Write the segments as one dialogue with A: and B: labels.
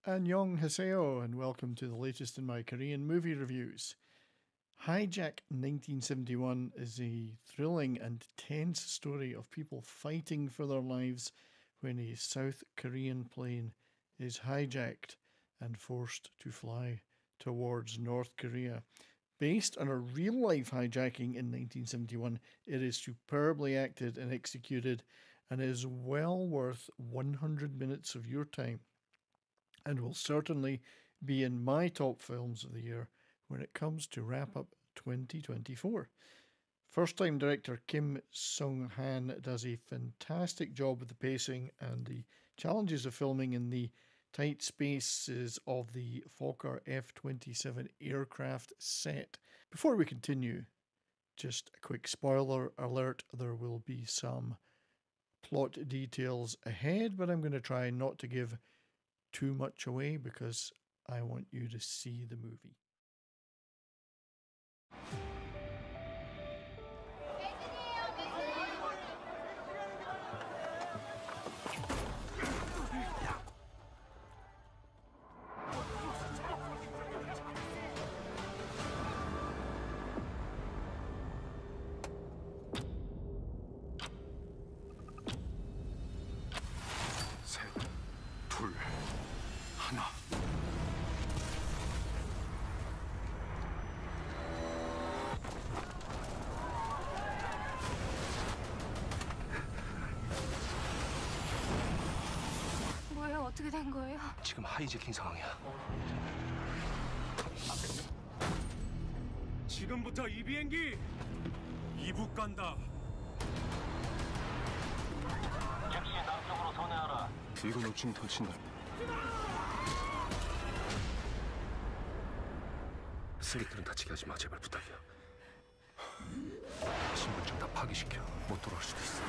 A: Annyeonghaseyo, and welcome to the latest in my Korean movie reviews. Hijack 1971 is a thrilling and tense story of people fighting for their lives when a South Korean plane is hijacked and forced to fly towards North Korea. Based on a real life hijacking in 1971, it is superbly acted and executed and is well worth 100 minutes of your time, and will certainly be in my top films of the year when it comes to wrap up 2024. First time director Kim Sung Han does a fantastic job with the pacing and the challenges of filming in the tight spaces of the Fokker F 27 aircraft set. Before we continue, just a quick spoiler alert, there will be some plot details ahead, but I'm going to try not to give too much away because I want you to see the movie.
B: 셋, 둘, 하나.
C: 뭐예요? 어떻게 된 거예요?
B: 지금 하이제킹 상황이야.
D: 지금부터 이 비행기 이북 간다.
E: 즉시 남쪽으로 선회하라.
B: 이거 놓치면 터친다. 쓰레기들은 다치게 하지 마, 제발 부탁이야. 신분증 다 파기시켜. 못 돌아올 수도 있어.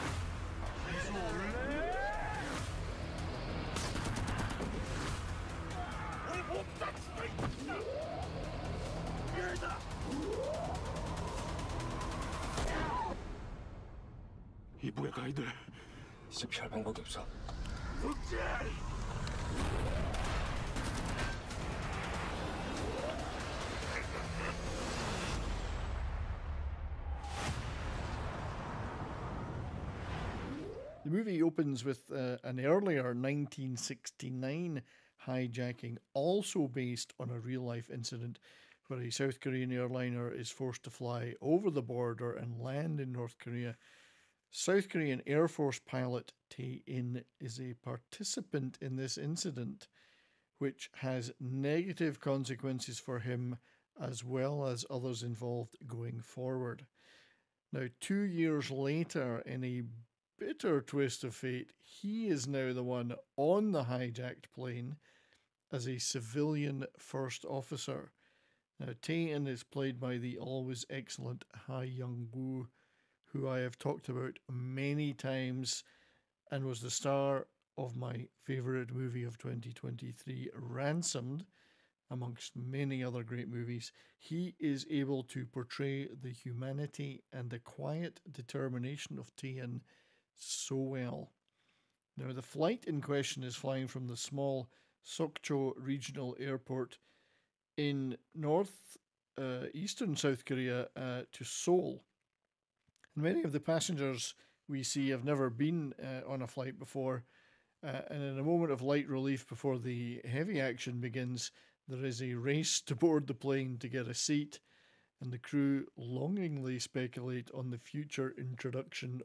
D: 이북의 가이드
B: 이제 피할 방법이 없어.
A: The movie opens with an earlier 1969 hijacking, also based on a real life incident where a South Korean airliner is forced to fly over the border and land in North Korea. South Korean Air Force pilot Tae-in is a participant in this incident, which has negative consequences for him as well as others involved going forward. Now, 2 years later, in a bitter twist of fate, he is now the one on the hijacked plane as a civilian first officer. Now, Tae-in is played by the always excellent Ha Jung-woo, who I have talked about many times and was the star of my favourite movie of 2023, Ransomed, amongst many other great movies. He is able to portray the humanity and the quiet determination of Tae-in so well. Now, the flight in question is flying from the small Sokcho Regional Airport in eastern South Korea to Seoul. And many of the passengers we see have never been on a flight before, and in a moment of light relief before the heavy action begins, there is a race to board the plane to get a seat, and the crew longingly speculate on the future introduction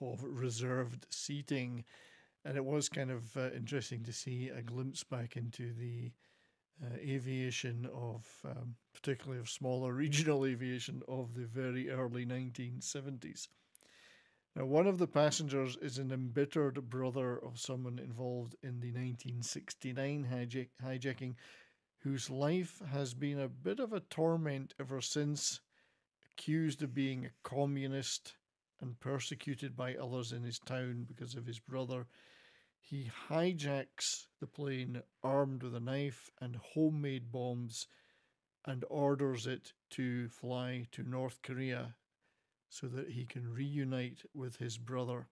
A: of reserved seating. And it was kind of interesting to see a glimpse back into the aviation of, particularly of smaller regional aviation of the very early 1970s. Now, one of the passengers is an embittered brother of someone involved in the 1969 hijacking, whose life has been a bit of a torment ever since, accused of being a communist and persecuted by others in his town because of his brother. He hijacks the plane armed with a knife and homemade bombs and orders it to fly to North Korea so that he can reunite with his brother.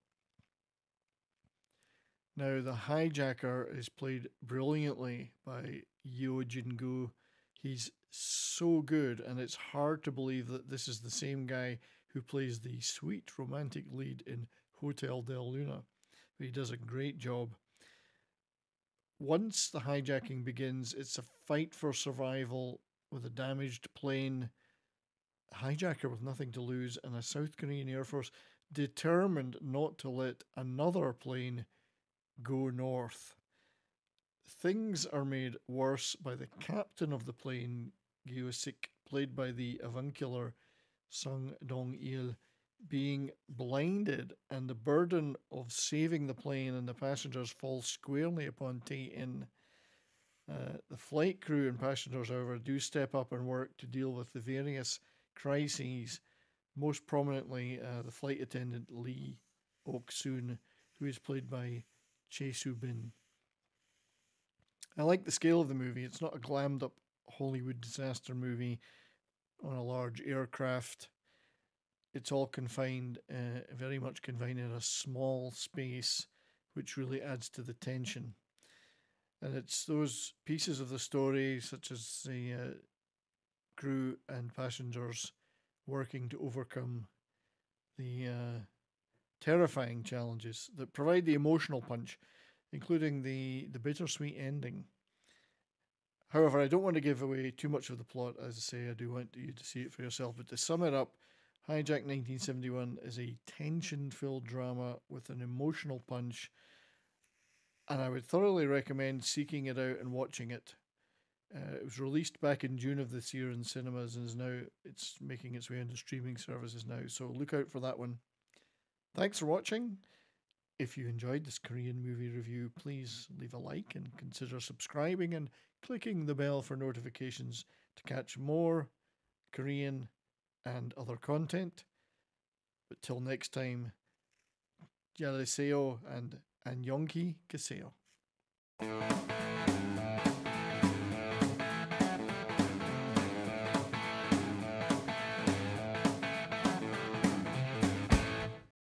A: Now, the hijacker is played brilliantly by Jin-goo. He's so good, and it's hard to believe that this is the same guy who plays the sweet romantic lead in Hotel Del Luna. He does a great job. Once the hijacking begins, it's a fight for survival with a damaged plane, a hijacker with nothing to lose, and a South Korean Air Force determined not to let another plane go north. Things are made worse by the captain of the plane, Gyo-sik, played by the avuncular Sung Dong-il, being blinded, and the burden of saving the plane and the passengers falls squarely upon Tae-in. The flight crew and passengers, however, do step up and work to deal with the various crises, most prominently the flight attendant Lee Ok-soon, who is played by Chae Soo-bin. I like the scale of the movie. It's not a glammed up Hollywood disaster movie on a large aircraft. It's all confined, very much confined in a small space, which really adds to the tension. And it's those pieces of the story, such as the crew and passengers working to overcome the terrifying challenges that provide the emotional punch, including the bittersweet ending. However, I don't want to give away too much of the plot. As I say, I do want you to see it for yourself. But to sum it up, Hijack 1971 is a tension-filled drama with an emotional punch, and I would thoroughly recommend seeking it out and watching it. It was released back in June of this year in cinemas, and it's making its way into streaming services now, so look out for that one. Thanks for watching. If you enjoyed this Korean movie review, please leave a like and consider subscribing and clicking the bell for notifications to catch more Korean and other content. But till next time, Jaraseo and Annyeongki Gaseo.